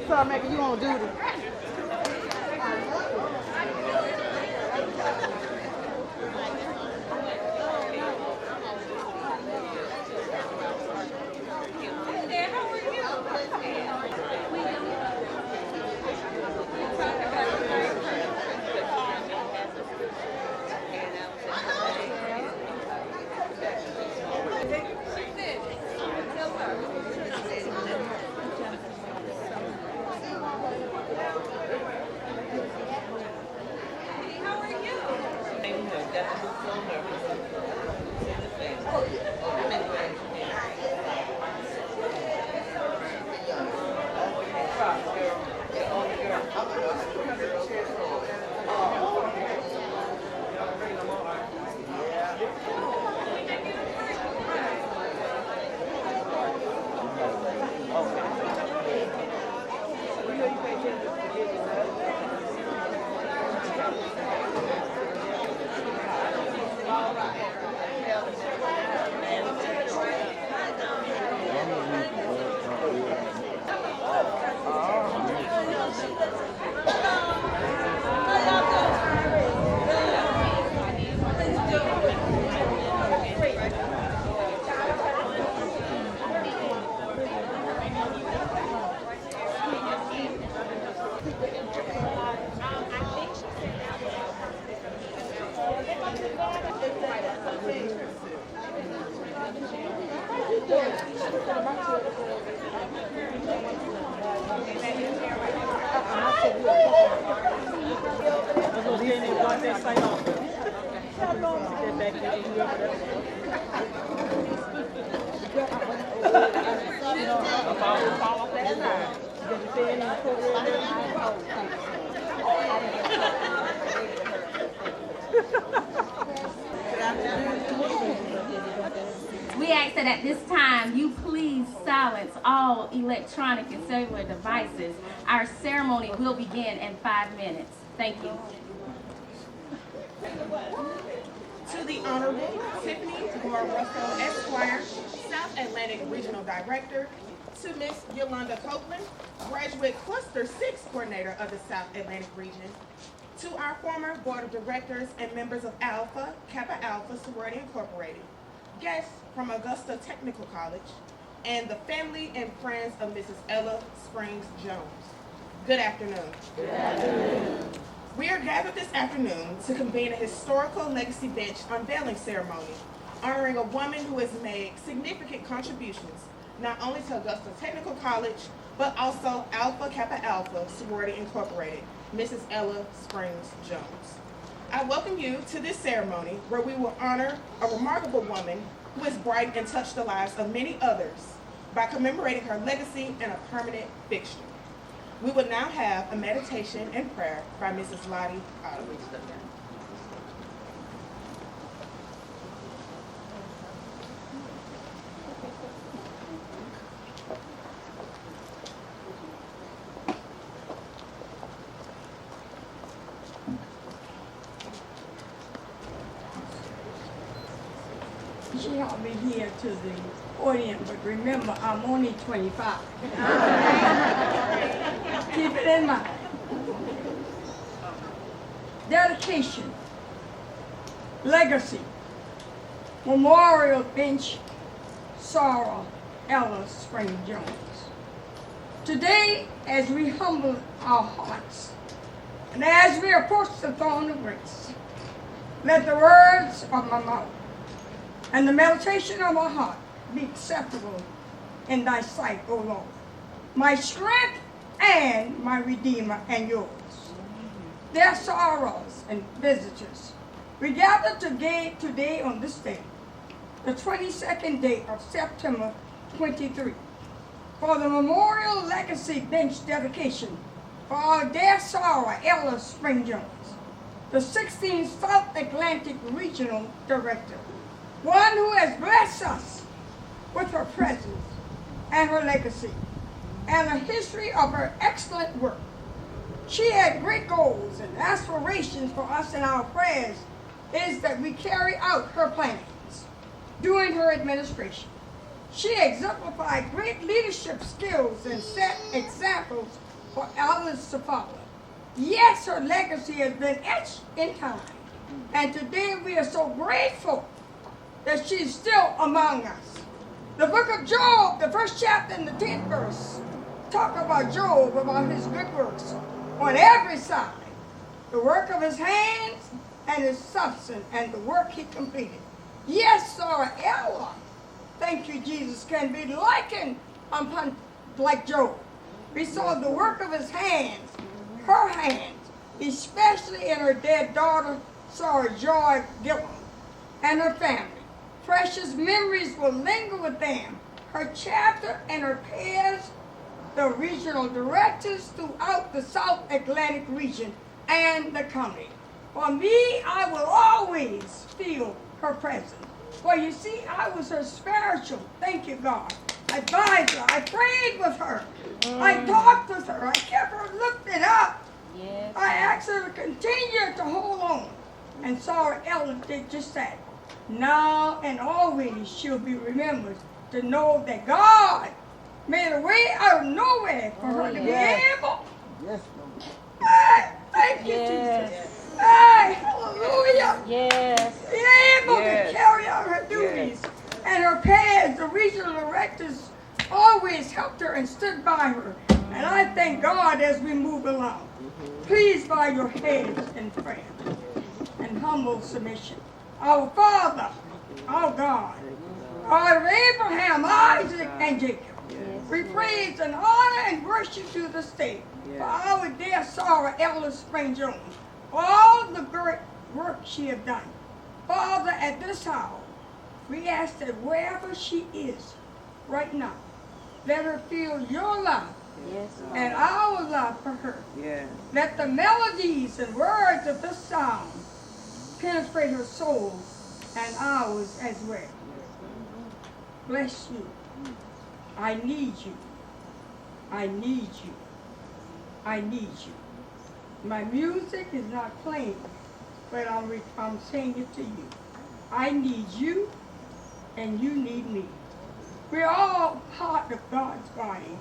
Sorry, Maggie, you on duty. We ask that at this time you please silence all electronic and cellular devices. Our ceremony will begin in 5 minutes. Thank you. To the Honorable Tiffany Moore Russell, Esquire, South Atlantic Regional Director, to Miss Yolanda Copeland, Graduate Cluster 6 Coordinator of the South Atlantic Region, to our former Board of Directors and members of Alpha, Kappa Alpha Sorority Incorporated, guests from Augusta Technical College, and the family and friends of Mrs. Ella Springs Jones. Good afternoon. Good afternoon. We are gathered this afternoon to convene a historical legacy bench unveiling ceremony, honoring a woman who has made significant contributions not only to Augusta Technical College, but also Alpha Kappa Alpha Sorority Incorporated, Mrs. Ella Springs Jones. I welcome you to this ceremony where we will honor a remarkable woman who has brightened and touched the lives of many others by commemorating her legacy and a permanent fixture. We will now have a meditation and prayer by Mrs. Lottie Otto. She helped me here to the audience, but remember, I'm only 25. Keep it in mind. Dedication. Legacy Memorial Bench, Sarah Ella Spring Jones. Today, as we humble our hearts and as we approach the throne of grace, let the words of my mouth and the meditation of my heart be acceptable in thy sight, O Lord, my strength and my Redeemer and yours. Their sorrows and visitors, we gather today on this day, the 22nd day of September 23, for the Memorial Legacy Bench dedication for our dear Sarah Ella Spring Jones, the 16th South Atlantic Regional Director, one who has blessed us with her presence and her legacy and a history of her excellent work. She had great goals and aspirations for us, and our prayers is that we carry out her plans during her administration. She exemplified great leadership skills and set examples for others to follow. Yes, her legacy has been etched in time, and today we are so grateful that she's still among us. The book of Job, the first chapter and the 10th verse, talk about Job, about his good works on every side, the work of his hands and his substance and the work he completed. Yes, Sarah Ella, thank you, Jesus, can be likened upon like Job. We saw the work of his hands, her hands, especially in her dead daughter, Sarah Joy Gillum, and her family. Precious memories will linger with them. Her chapter and her peers, the regional directors throughout the South Atlantic region and the county. For me, I will always feel her presence. For you see, I was her spiritual, thank you, God, advisor. I prayed with her. I talked with her. I kept her lifted up. Yes. I asked her to continue to hold on. And Sarah Ella did just that. Now and always she'll be remembered to know that God made a way out of nowhere for her to be able. Yes, Lord. Hey, thank you, Jesus. Hey, hallelujah. Yes. Be able to carry out her duties. And her peers, the regional directors, always helped her and stood by her. And I thank God as we move along. Please bow your heads in prayer and humble submission. Our Father, our God, God of Abraham, Isaac, and Jacob, we praise and honor and worship you this day for our dear Sarah Ella Spring Jones, for all the great work she has done. Father, at this hour, we ask that wherever she is right now, let her feel your love and our love for her. Let the melodies and words of this song penetrate her soul and ours as well. Bless you. I need you. I need you. I need you. My music is not playing, but I'm saying it to you. I need you, and you need me. We're all part of God's body.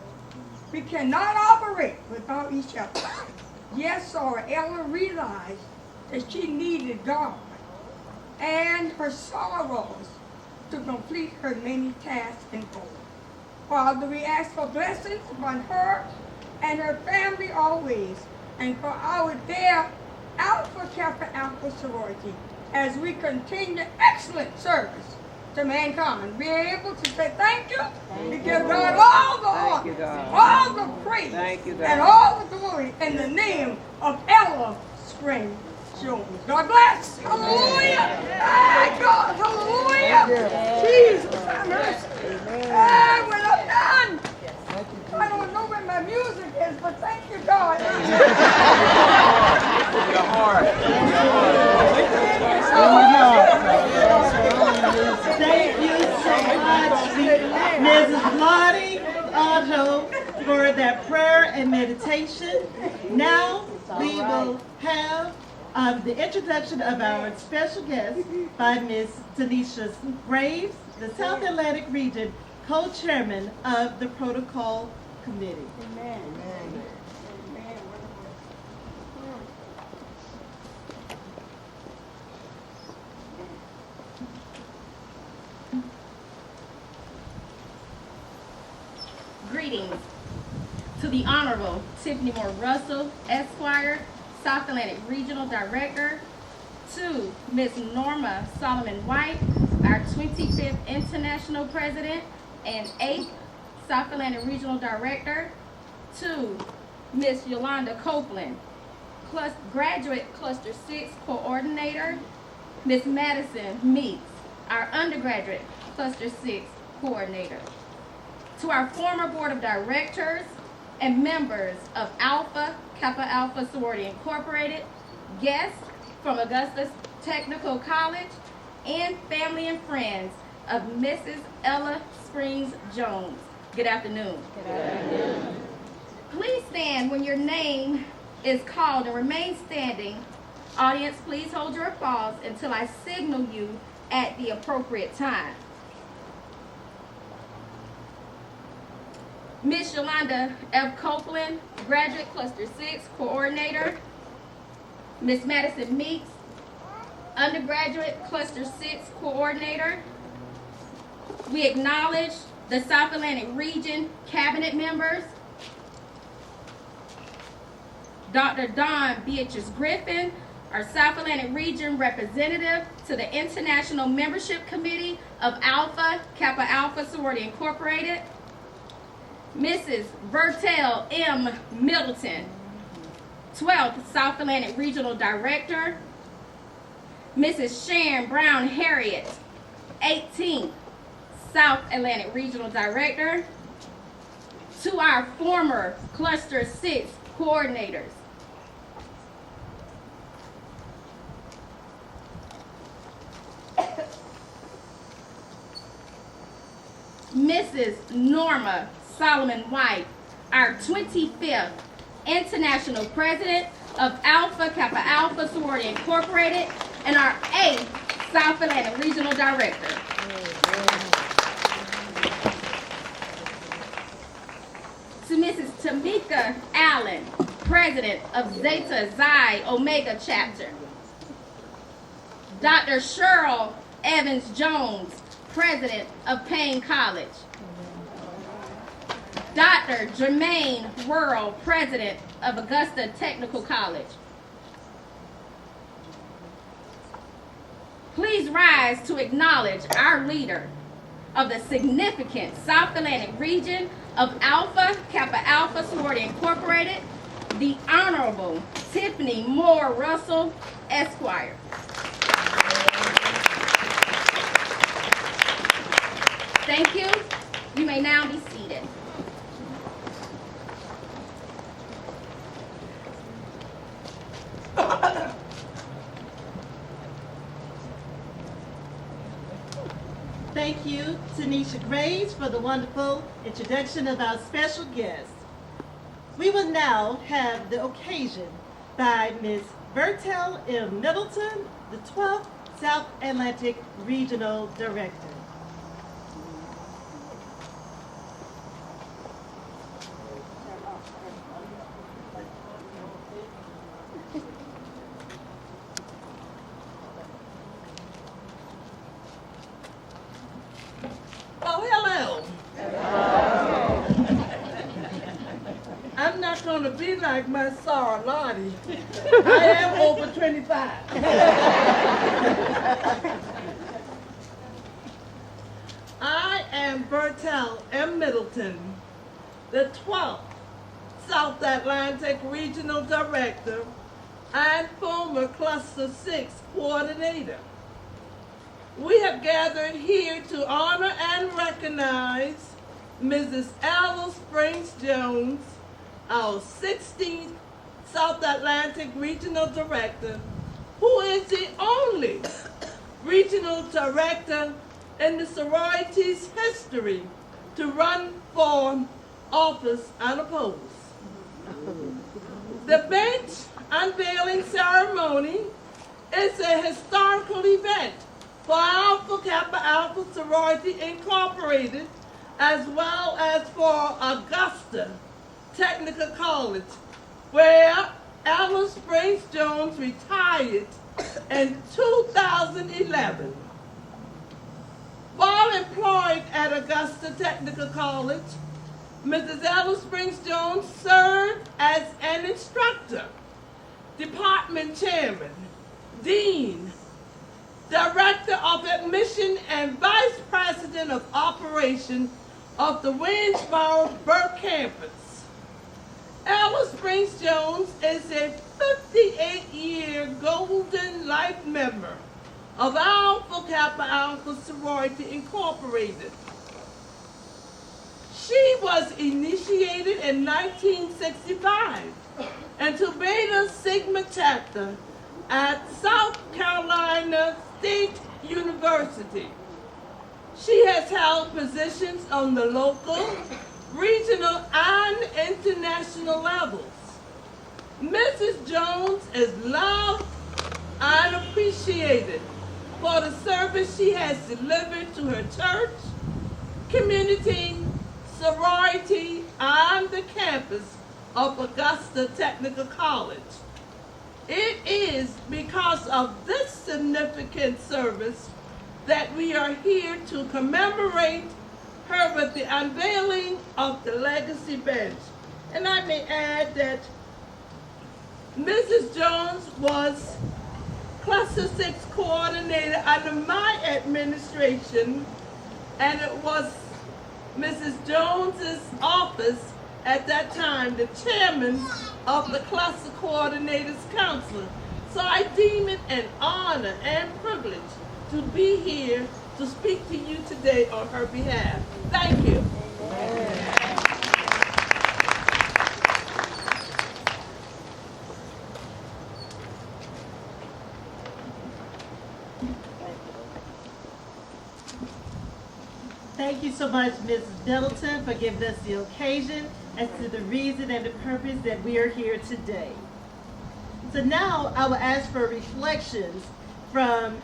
We cannot operate without each other. Yes, Sarah Ella realized that she needed God and her sorrows to complete her many tasks and goals. Father, we ask for blessings upon her and her family always, and for our dear Alpha Kappa Alpha Sorority, as we continue excellent service to mankind. Be able to say thank you. We give God all the honor, all the praise, and all the glory in the name of Ella Spring Jones. God bless. Hallelujah. Hey, God. Hallelujah. Jesus, have mercy. Hey, when I'm done, I don't know where my music is, but thank you, God. Your heart. Thank you so much, Mrs. Lottie Otto, for that prayer and meditation. Now we will have the introduction of our special guest by Ms. Tanisha Graves, the South Atlantic Region co-chairman of the Protocol Committee. Amen. the Honorable Tiffany Moore Russell, Esquire, South Atlantic Regional Director. To Ms. Norma Solomon White, our 25th International President and 8th South Atlantic Regional Director. To Ms. Yolanda Copeland, Graduate Cluster 6 Coordinator. Ms. Madison Meeks, our Undergraduate Cluster 6 Coordinator. To our former Board of Directors and members of Alpha Kappa Alpha Sorority Incorporated, guests from Augusta Technical College, and family and friends of Mrs. Ella Springs Jones. Good afternoon. Good afternoon. Please stand when your name is called and remain standing. Audience, please hold your applause until I signal you at the appropriate time. Ms. Yolanda F. Copeland, Graduate Cluster 6 Coordinator. Ms. Madison Meeks, Undergraduate Cluster 6 Coordinator. We acknowledge the South Atlantic Region Cabinet members. Dr. Dawn Beatrice Griffin, our South Atlantic Region Representative to the International Membership Committee of Alpha Kappa Alpha Sorority Incorporated. Mrs. Vertel M. Middleton, 12th South Atlantic Regional Director. Mrs. Sharon Brown Harriet, 18th South Atlantic Regional Director. To our former Cluster 6 coordinators. Mrs. Norma Solomon White, our 25th International President of Alpha Kappa Alpha Sorority Incorporated, and our 8th South Atlantic Regional Director. To Mrs. Tamika Allen, President of Zeta Xi Omega Chapter. Dr. Cheryl Evans Jones, President of Payne College. Dr. Jermaine Worrell, President of Augusta Technical College. Please rise to acknowledge our leader of the significant South Atlantic region of Alpha Kappa Alpha Sorority Incorporated, the Honorable Tiffany Moore Russell, Esquire. Thank you. You may now be seated. Thank you, Tanisha Graves, for the wonderful introduction of our special guest. We will now have the occasion by Ms. Vertel M. Middleton, the 12th South Atlantic Regional Director. Oh, hello. I'm not going to be like my Sorority. I am over 25. I am Vertel M. Middleton, the 12th South Atlantic Regional Director and former Cluster 6 Coordinator. We have gathered here to honor and recognize Mrs. Ella Springs Jones, our 16th South Atlantic Regional Director, who is the only Regional Director in the sorority's history to run for office unopposed. The bench unveiling ceremony is a historical event for Alpha Kappa Alpha Sorority Incorporated, as well as for Augusta Technical College, where Ella Springs Jones retired in 2011. While employed at Augusta Technical College, Mrs. Ella Springs Jones served as an instructor, department chairman, dean, director of admission, and vice president of operation of the Winsboro Burke campus. Ella Springs Jones is a 58-year Golden Life member of Alpha Kappa Alpha Sorority Incorporated. She was initiated in 1965 into Beta Sigma chapter at South Carolina State University. She has held positions on the local, regional, and international levels. Mrs. Jones is loved and appreciated for the service she has delivered to her church, community, sorority, and the campus of Augusta Technical College. It is because of this significant service that we are here to commemorate her with the unveiling of the Legacy Bench. And I may add that Mrs. Jones was Cluster 6 coordinator under my administration, and it was Mrs. Jones's office at that time, the chairman of the Cluster Coordinators Council. So I deem it an honor and privilege to be here to speak to you today on her behalf. Thank you. Thank you so much, Mrs. Middleton, for giving us the occasion as to the reason and the purpose that we are here today. So now I will ask for reflections from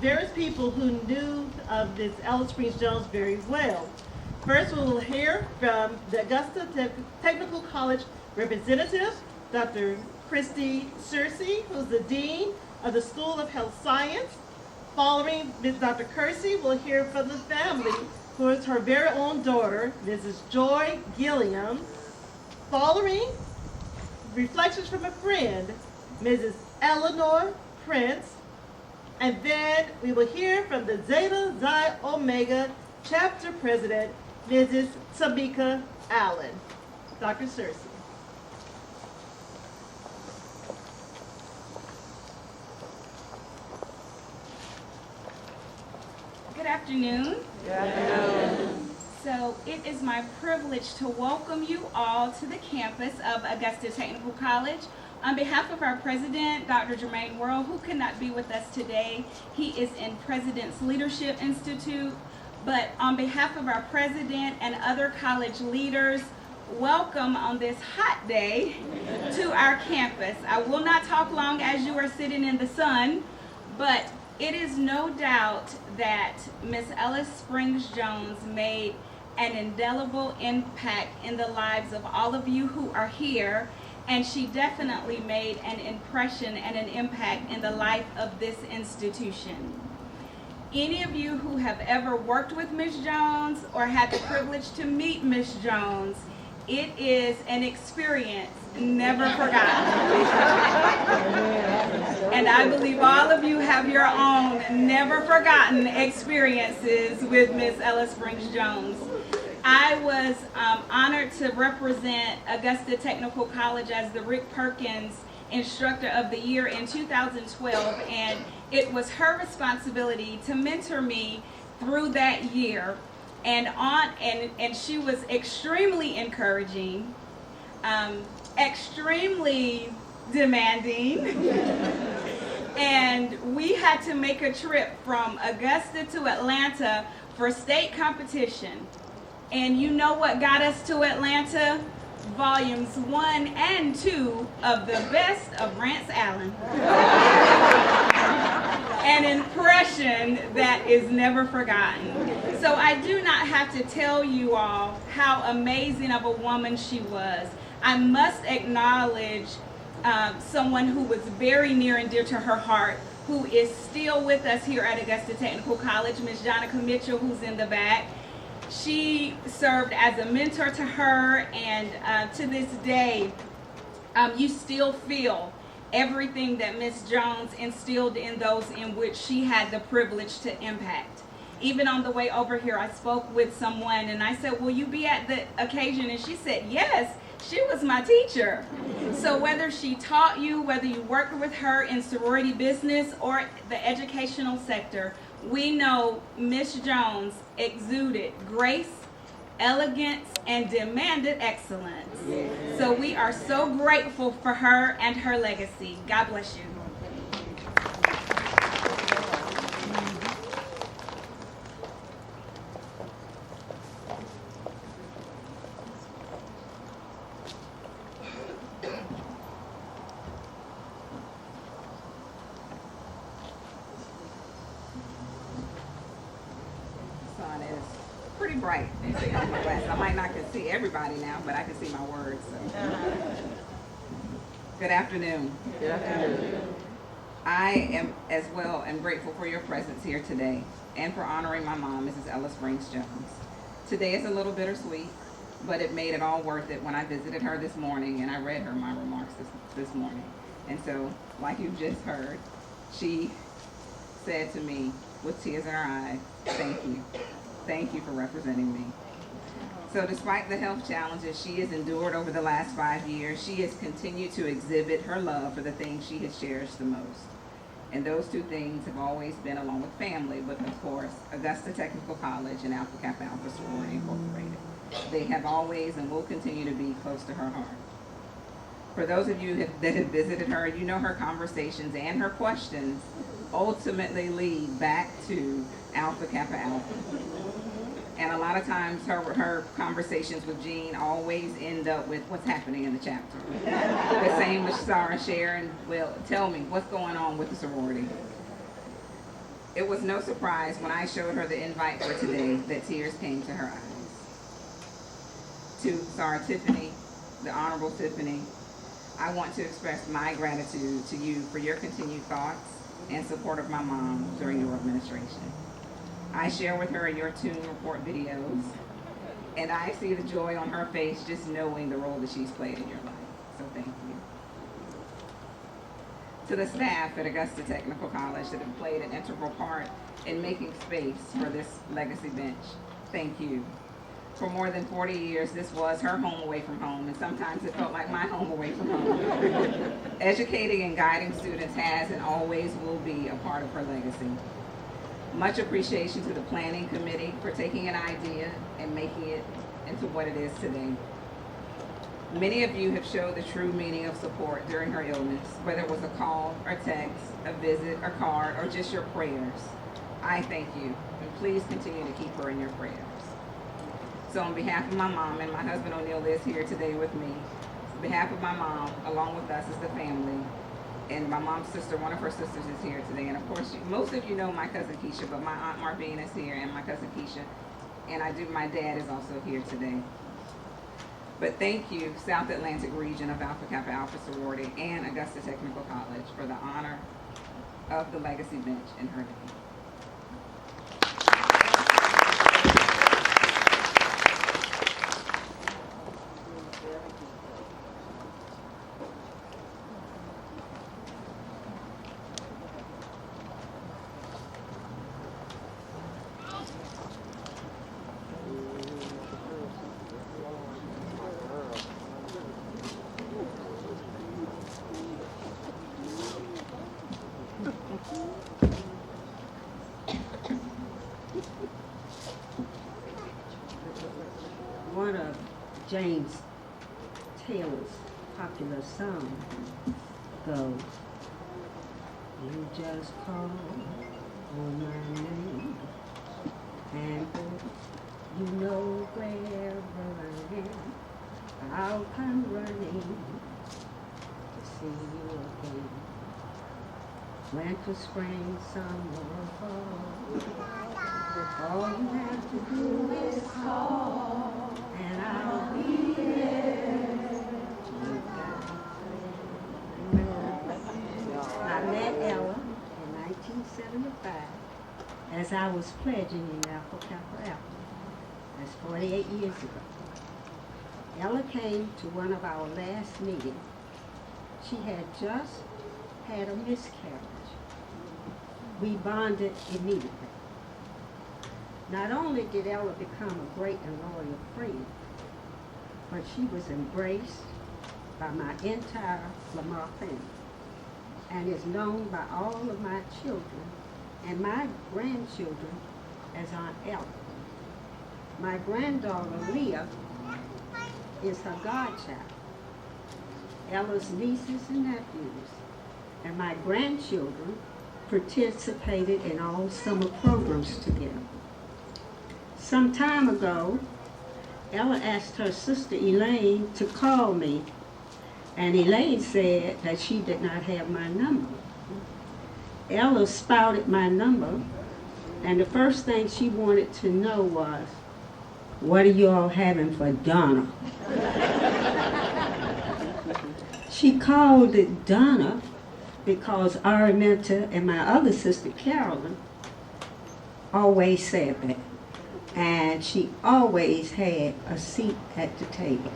various people who knew of Ms. Ella Springs Jones very well. First, we will hear from the Augusta Technical College representative, Dr. Christy Searcy, who's the Dean of the School of Health Science. Following Ms. Dr. Kersey, we'll hear from the family, who is her very own daughter, Mrs. Joy Gilliam. Following, reflections from a friend, Mrs. Eleanor Prince. And then we will hear from the Zeta Xi Omega chapter president, Mrs. Tamika Allen. Dr. Searcy. Good afternoon. Good afternoon. So it is my privilege to welcome you all to the campus of Augusta Technical College. On behalf of our president, Dr. Jermaine Worrell, who could not be with us today, he is in President's Leadership Institute. But on behalf of our president and other college leaders, welcome on this hot day to our campus. I will not talk long as you are sitting in the sun, but it is no doubt that Miss Ella Springs Jones made an indelible impact in the lives of all of you who are here, and she definitely made an impression and an impact in the life of this institution. Any of you who have ever worked with Miss Jones or had the privilege to meet Miss Jones, it is an experience never forgotten. And I believe all of you have your own never forgotten experiences with Miss Ella Springs Jones. I was honored to represent Augusta Technical College as the Rick Perkins Instructor of the Year in 2012, and it was her responsibility to mentor me through that year. And she was extremely encouraging, extremely demanding, and we had to make a trip from Augusta to Atlanta for state competition. And you know what got us to Atlanta? Volumes 1 and 2 of the best of Rance Allen. An impression that is never forgotten. So I do not have to tell you all how amazing of a woman she was. I must acknowledge someone who was very near and dear to her heart, who is still with us here at Augusta Technical College, Ms. Jonica Mitchell, who's in the back. She served as a mentor to her, and to this day, you still feel everything that Miss Jones instilled in those in which she had the privilege to impact. Even on the way over here, I spoke with someone and I said, will you be at the occasion? And she said, yes, she was my teacher. So whether she taught you, whether you worked with her in sorority business or the educational sector, we know Miss Jones exuded grace, elegance, and demanded excellence. So we are so grateful for her and her legacy. God bless you. Sun is pretty bright. I might not can see everybody now, but I can see my words. So. Good afternoon. Good afternoon. I am as well am grateful for your presence here today and for honoring my mom, Mrs. Ella Springs Jones. Today is a little bittersweet, but it made it all worth it when I visited her this morning and I read her my remarks this morning. And so, like you just heard, she said to me with tears in her eyes, thank you. Thank you for representing me. So despite the health challenges she has endured over the last 5 years, she has continued to exhibit her love for the things she has cherished the most. And those two things have always been along with family, but of course, Augusta Technical College and Alpha Kappa Alpha Sorority Incorporated. They have always and will continue to be close to her heart. For those of you that have visited her, you know her conversations and her questions ultimately lead back to Alpha Kappa Alpha. And a lot of times her conversations with Jean always end up with what's happening in the chapter. The same with Sarah Sharon. Well, tell me, what's going on with the sorority? It was no surprise when I showed her the invite for today that tears came to her eyes. To Sarah Tiffany, the Honorable Tiffany, I want to express my gratitude to you for your continued thoughts and support of my mom during your administration. I share with her your Tune Report videos, and I see the joy on her face just knowing the role that she's played in your life. So thank you. To the staff at Augusta Technical College that have played an integral part in making space for this legacy bench, thank you. For more than 40 years, this was her home away from home, and sometimes it felt like my home away from home. Educating and guiding students has and always will be a part of her legacy. Much appreciation to the planning committee for taking an idea and making it into what it is today. Many of you have showed the true meaning of support during her illness, whether it was a call or text, a visit or card, or just your prayers. I thank you, and please continue to keep her in your prayers. So on behalf of my mom, and my husband O'Neill is here today with me, on behalf of my mom, along with us as the family, and my mom's sister, one of her sisters is here today. And of course, most of you know my cousin Keisha, but my Aunt Marvine is here and my cousin Keisha. And my dad is also here today. But thank you, South Atlantic Region of Alpha Kappa Alpha Sorority and Augusta Technical College for the honor of the legacy bench in her name. One of James Taylor's popular songs goes, you just call on my name, and you know wherever I am, I'll come running to see you again. Winter, spring, summer, fall, all you have to do is call, and I'll be there. You got I met Ella in 1975 as I was pledging in Alpha Kappa Alpha. That's 48 years ago. Ella came to one of our last meetings. She had just had a miscarriage. We bonded immediately. Not only did Ella become a great and loyal friend, but she was embraced by my entire Lamar family and is known by all of my children and my grandchildren as Aunt Ella. My granddaughter Leah is her godchild. Ella's nieces and nephews and my grandchildren participated in all summer programs together. Some time ago, Ella asked her sister Elaine to call me, and Elaine said that she did not have my number. Ella spouted my number, and the first thing she wanted to know was, "What are you all having for Donna?" She called it Donna because Araminta and my other sister Carolyn always said that. And she always had a seat at the table.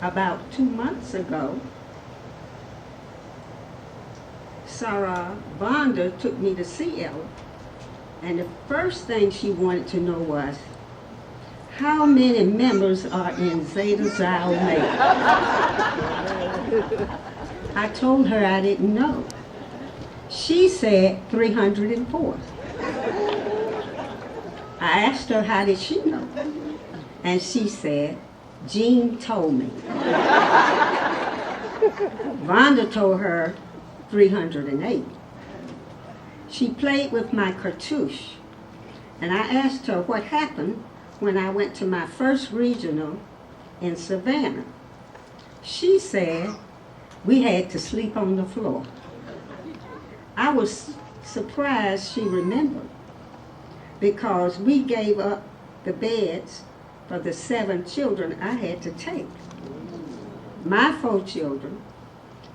About 2 months ago, Sarah Bonda took me to see Ella, and the first thing she wanted to know was, how many members are in Zeta Xi Omega? I told her I didn't know. She said 304. I asked her how did she know, and she said, Jean told me. Vonda told her 308. She played with my cartouche, and I asked her what happened when I went to my first regional in Savannah. She said we had to sleep on the floor. I was surprised she remembered, because we gave up the beds for the 7 children I had to take. My 4 children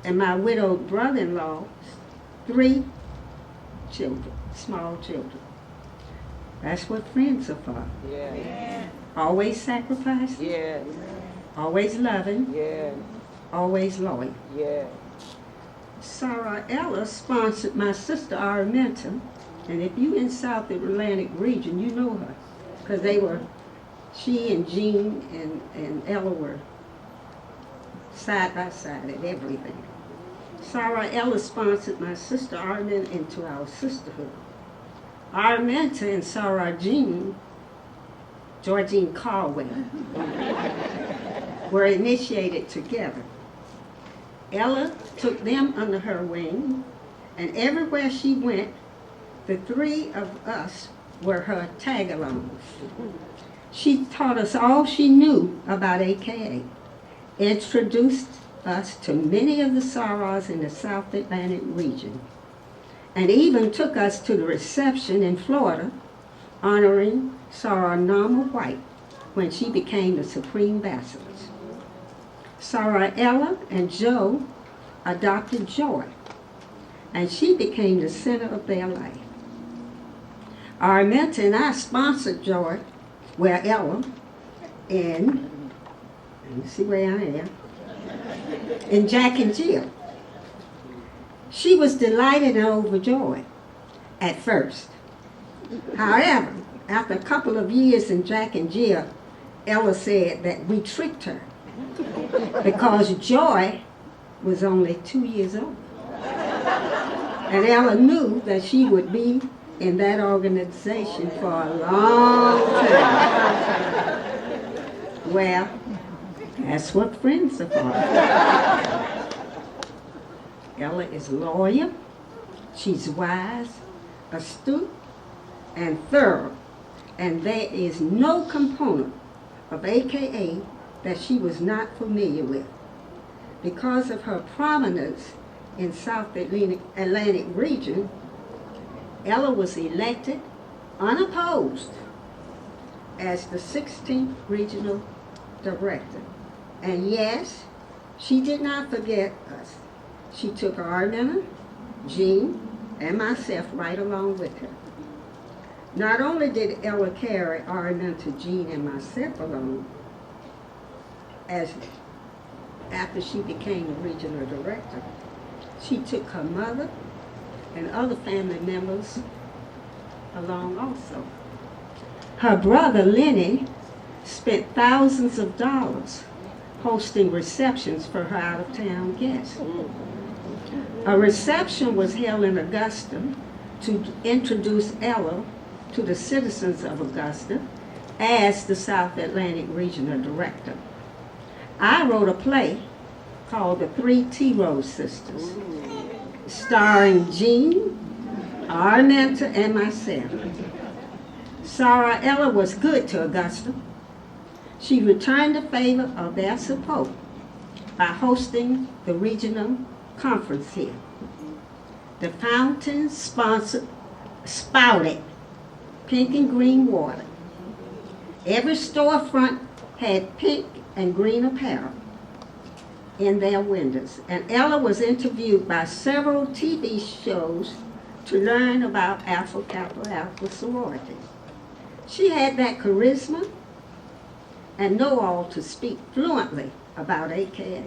and my widowed brother-in-law's 3 children, small children. That's what friends are for. Yeah. Always sacrificing, Yeah. always loving, Yeah. always loyal. Yeah. Sarah Ella sponsored my sister Araminta, and if you in South Atlantic region, you know her, because she and Jean and Ella were side by side at everything. Sarah Ella sponsored my sister Araminta into our sisterhood. Araminta and Sarah Georgine Caldwell, were initiated together. Ella took them under her wing, and everywhere she went, the 3 of us were her tag-alongs. She taught us all she knew about AKA, introduced us to many of the Sorors in the South Atlantic region, and even took us to the reception in Florida honoring Sarah Norma White when she became the Supreme Bacheloress. Sarah Ella and Joe adopted Joy, and she became the center of their life. Araminta and I sponsored Joy, Ella, let me see where I am, in Jack and Jill. She was delighted and overjoyed at first. However, after a couple of years in Jack and Jill, Ella said that we tricked her because Joy was only 2 years old. And Ella knew that she would be in that organization for a long time. Well, that's what friends are for. Ella is loyal, she's wise, astute, and thorough, and there is no component of AKA that she was not familiar with. Because of her prominence in South Atlantic region, Ella was elected unopposed as the 16th regional director. And yes, she did not forget us. She took Arminta, Jean, and myself right along with her. Not only did Ella carry our mentor Jean and myself along, as after she became the regional director, she took her mother and other family members along also. Her brother Lenny spent thousands of dollars hosting receptions for her out-of-town guests. A reception was held in Augusta to introduce Ella to the citizens of Augusta as the South Atlantic Regional Director. I wrote a play called The Three T Rose Sisters, starring Jean, our mentor, and myself. Sarah Ella was good to Augusta. She returned the favor of their support by hosting the regional conference here. The fountain spouted pink and green water. Every storefront had pink and green apparel in their windows. And Ella was interviewed by several TV shows to learn about Alpha Kappa Alpha sorority. She had that charisma and know-all to speak fluently about AKA.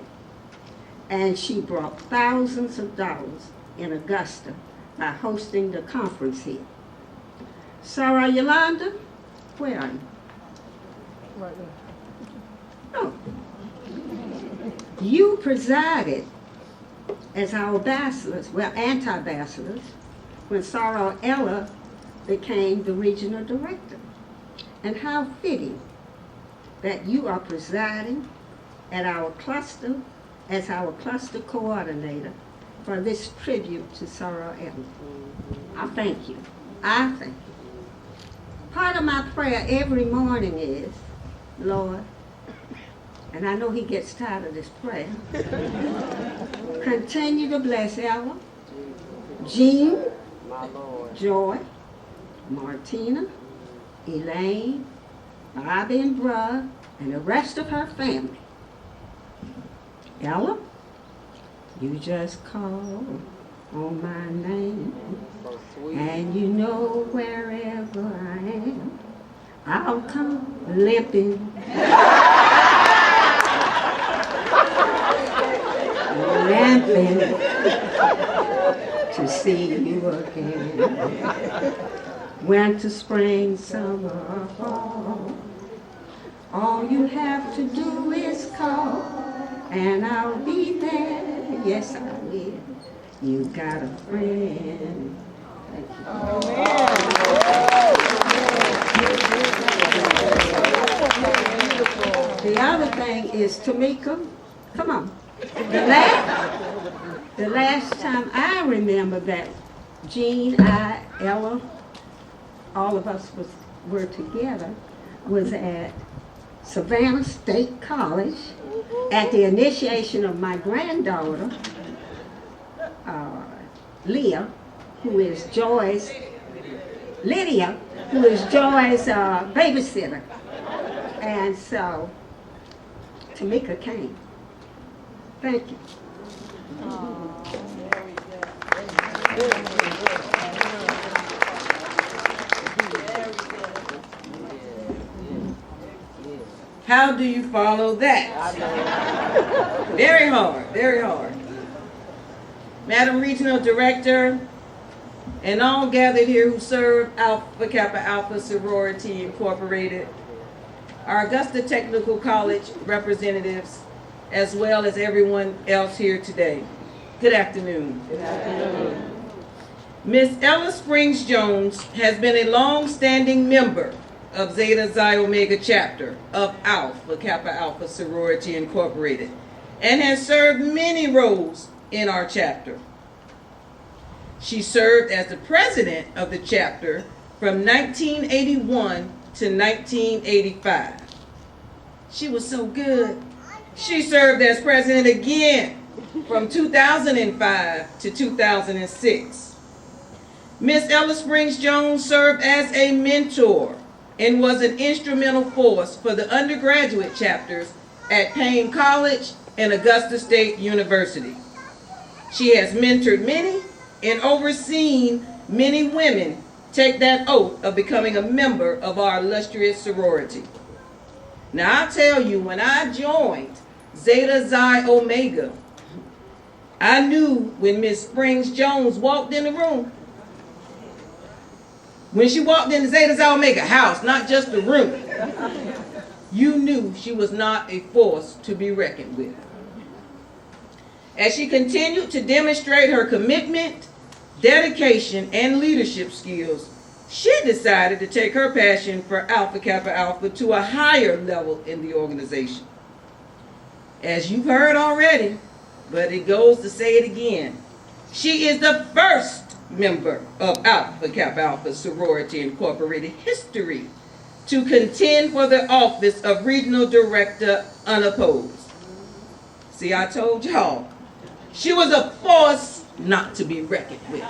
And she brought thousands of dollars in Augusta by hosting the conference here. Sarah Yolanda, where are you? Right there. Oh. You presided as our ambassadors, well, anti-ambassadors, when Sarah Ella became the regional director. And how fitting that you are presiding at our cluster as our cluster coordinator for this tribute to Sarah Ella. I thank you. I thank you. Part of my prayer every morning is, Lord, and I know he gets tired of this prayer, continue to bless Ella, Jean, Joy, Martina, Elaine, Bobby and Brad, and the rest of her family. Ella, you just call on my name, and you know wherever I am, I'll come limping. Limping to see you again. Winter, spring, summer, or fall, all you have to do is call, and I'll be there. Yes, I will. You got a friend. Thank you. The other thing is, Tamika, come on. The last time I remember that Jean, I, Ella, all of us were together was at Savannah State College at the initiation of my granddaughter, Lydia, who is Joy's babysitter. And so Tamika came. Thank you. How do you follow that? Very hard, very hard. Madam Regional Director, and all gathered here who serve Alpha Kappa Alpha Sorority Incorporated, our Augusta Technical College representatives, as well as everyone else here today. Good afternoon. Good afternoon. Ms. Ella Springs Jones has been a long-standing member of Zeta Xi Omega chapter of Alpha Kappa Alpha Sorority Incorporated and has served many roles in our chapter. She served as the president of the chapter from 1981 to 1985. She was so good. She served as president again from 2005 to 2006. Ms. Ella Springs Jones served as a mentor and was an instrumental force for the undergraduate chapters at Payne College and Augusta State University. She has mentored many and overseen many women take that oath of becoming a member of our illustrious sorority. Now, I'll tell you, when I joined Zeta Xi Omega, I knew when Miss Springs Jones walked in the room. When she walked in the Zeta Xi Omega house, not just the room, you knew she was not a force to be reckoned with. As she continued to demonstrate her commitment, dedication, and leadership skills, she decided to take her passion for Alpha Kappa Alpha to a higher level in the organization. As you've heard already, but it goes to say it again, she is the first member of Alpha Kappa Alpha Sorority Incorporated history to contend for the office of Regional Director unopposed. See, I told y'all, she was a force not to be reckoned with.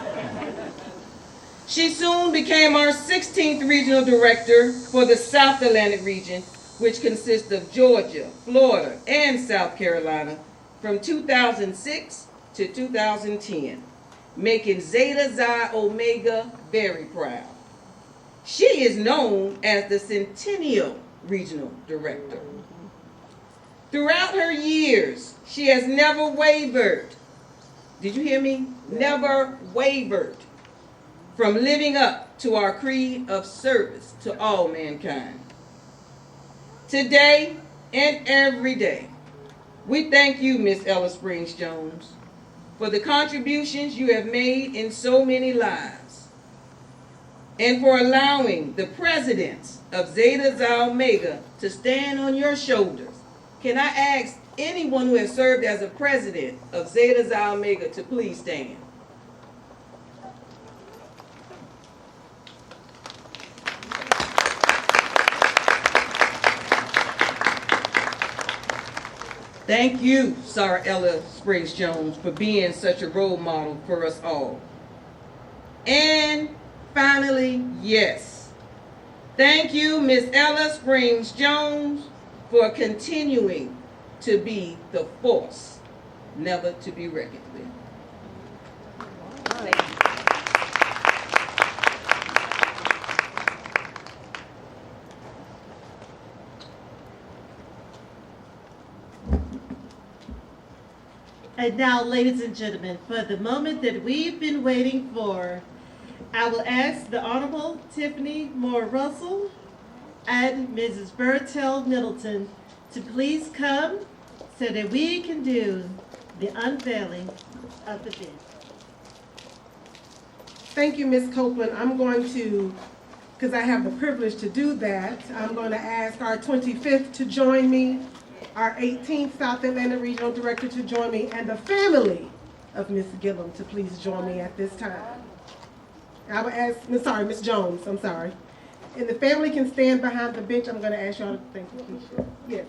She soon became our 16th Regional Director for the South Atlantic region, which consists of Georgia, Florida, and South Carolina from 2006 to 2010, making Zeta Xi Omega very proud. She is known as the Centennial Regional Director. Throughout her years, she has never wavered. Did you hear me? Never wavered from living up to our creed of service to all mankind. Today and every day, we thank you, Miss Ella Springs Jones, for the contributions you have made in so many lives, and for allowing the presidents of Zeta Xi Omega to stand on your shoulders. Can I ask anyone who has served as a president of Zeta Xi Omega to please stand? Thank you, Sarah Ella Springs Jones, for being such a role model for us all. And finally, yes, thank you, Miss Ella Springs Jones, for continuing to be the force never to be reckoned with. And now, ladies and gentlemen, for the moment that we've been waiting for, I will ask the Honorable Tiffany Moore Russell and Mrs. Bertel Middleton to please come so that we can do the unveiling of the bench. Thank you, Ms. Copeland. I'm going to, because I have the privilege to do that, I'm going to ask our 25th to join me, our 18th South Atlanta Regional Director to join me, and the family of Ms. Gillum to please join me at this time. I will ask, Ms. Jones, I'm sorry. And the family can stand behind the bench. I'm going to ask y'all to thank you, Keisha. Yes.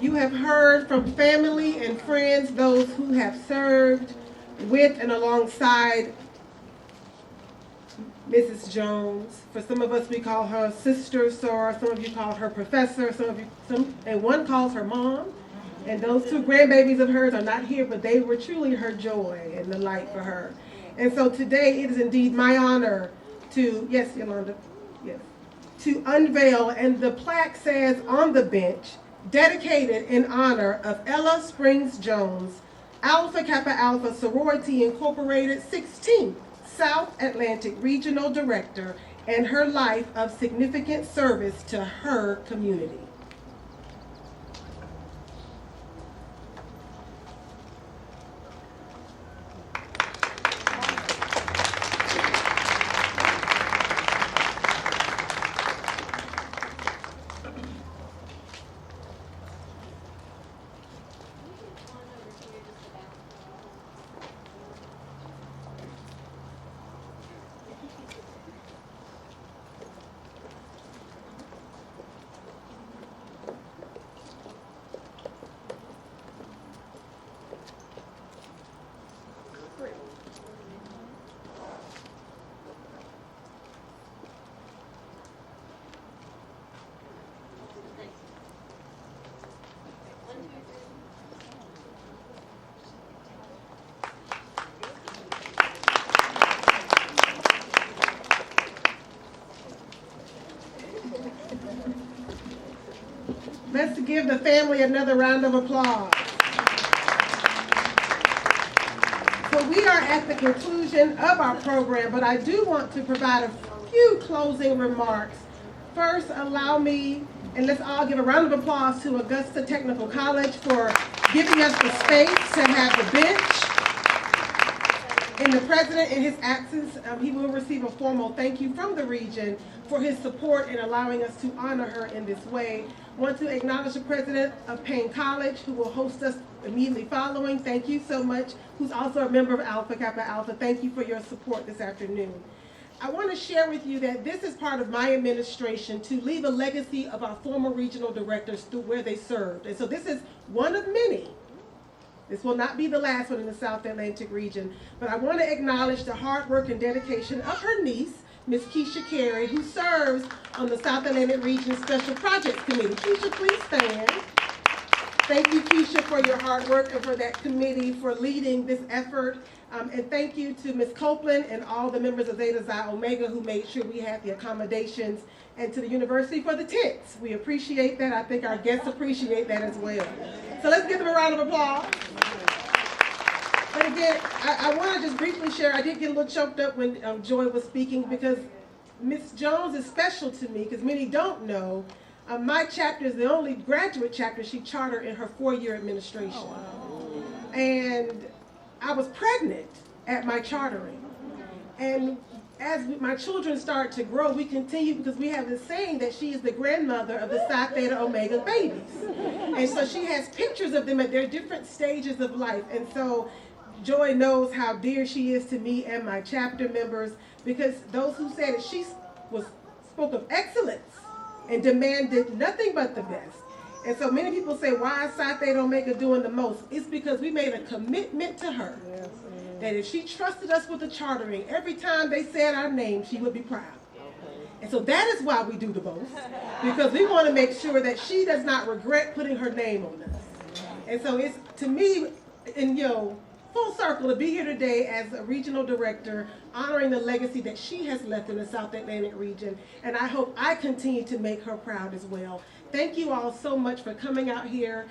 You have heard from family and friends, those who have served with and alongside Mrs. Jones. For some of us, we call her Sister Sora. Some of you call her Professor. And one calls her Mom. And those two grandbabies of hers are not here, but they were truly her joy and the light for her. And so today, it is indeed my honor to, yes, Yolanda, yes, to unveil, and the plaque says on the bench, dedicated in honor of Ella Springs Jones, Alpha Kappa Alpha Sorority Incorporated 16th South Atlantic Regional Director, and her life of significant service to her community. family another round of applause. So we are at the conclusion of our program, but I do want to provide a few closing remarks. First, allow me, and let's all give a round of applause to Augusta Technical College for giving us the space to have the bench. And the president, in his absence, he will receive a formal thank you from the region for his support in allowing us to honor her in this way. I want to acknowledge the president of Payne College, who will host us immediately following. Thank you so much. Who's also a member of Alpha Kappa Alpha. Thank you for your support this afternoon. I want to share with you that this is part of my administration to leave a legacy of our former regional directors through where they served. And so this is one of many. This will not be the last one in the South Atlantic region, but I want to acknowledge the hard work and dedication of her niece, Ms. Keisha Carey, who serves on the South Atlantic Region Special Projects Committee. Keisha, please stand. Thank you, Keisha, for your hard work and for that committee for leading this effort. And thank you to Ms. Copeland and all the members of Zeta Xi Omega who made sure we had the accommodations, and to the university for the tents. We appreciate that. I think our guests appreciate that as well. So let's give them a round of applause. But again, I want to just briefly share, I did get a little choked up when Joy was speaking, because Ms. Jones is special to me, because many don't know, my chapter is the only graduate chapter she chartered in her 4-year administration. Oh, wow. And I was pregnant at my chartering. And as my children start to grow, we continue, because we have this saying that she is the grandmother of the Psi Theta Omega babies. And so she has pictures of them at their different stages of life. And so Joy knows how dear she is to me and my chapter members, because those who said it, she spoke of excellence and demanded nothing but the best. And so many people say, why is Psi Theta Omega doing the most? It's because we made a commitment to her that if she trusted us with the chartering, every time they said our name, she would be proud. And so that is why we do the most, because we want to make sure that she does not regret putting her name on us. And so it's, to me, and full circle to be here today as a regional director, honoring the legacy that she has left in the South Atlantic region. And I hope I continue to make her proud as well. Thank you all so much for coming out here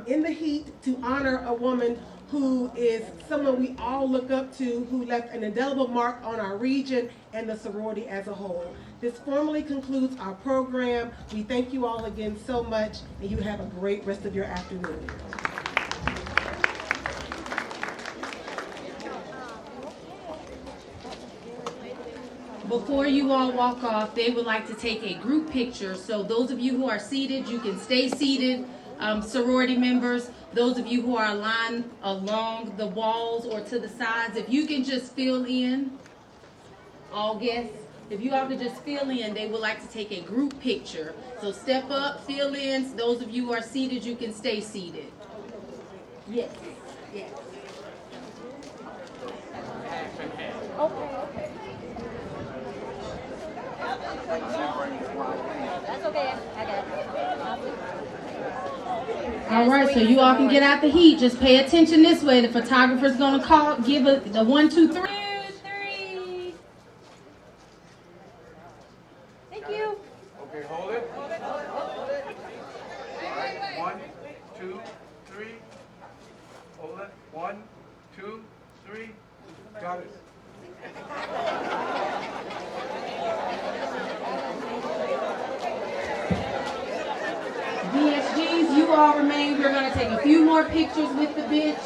in the heat to honor a woman who is someone we all look up to, who left an indelible mark on our region and the sorority as a whole. This formally concludes our program. We thank you all again so much, and you have a great rest of your afternoon. Before you all walk off, they would like to take a group picture. So those of you who are seated, you can stay seated. Sorority members, those of you who are aligned along the walls or to the sides, if you can just fill in, all guests, if you all could just fill in, they would like to take a group picture. So step up, fill in. Those of you who are seated, you can stay seated. Yes, yes. Okay. That's okay. I got it. All right, so you all can get out the heat. Just pay attention this way. The photographer's gonna give it the 1, 2, 3. 2, 3. Thank you. Okay, hold it. Hold it. All right, 1, 2, 3. Hold it. 1, 2, 3. Got it. VSGs, you all remain. We're going to take a few more pictures with the bench.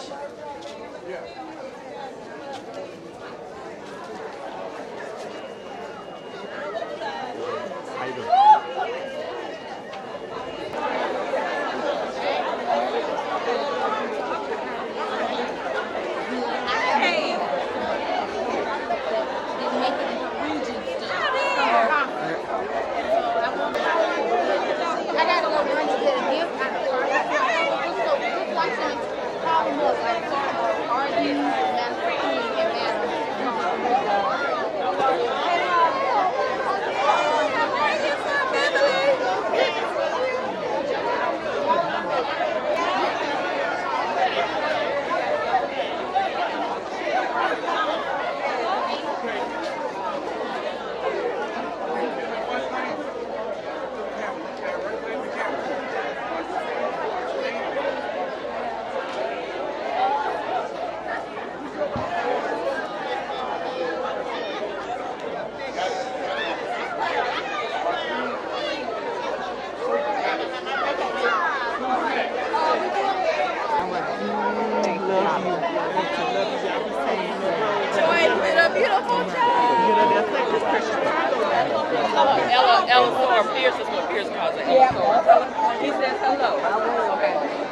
I gotta go run to get a gift. I don't know. Call them up. Joy did a beautiful job. Ella Pierce is what Pierce calls it. He says hello. Okay.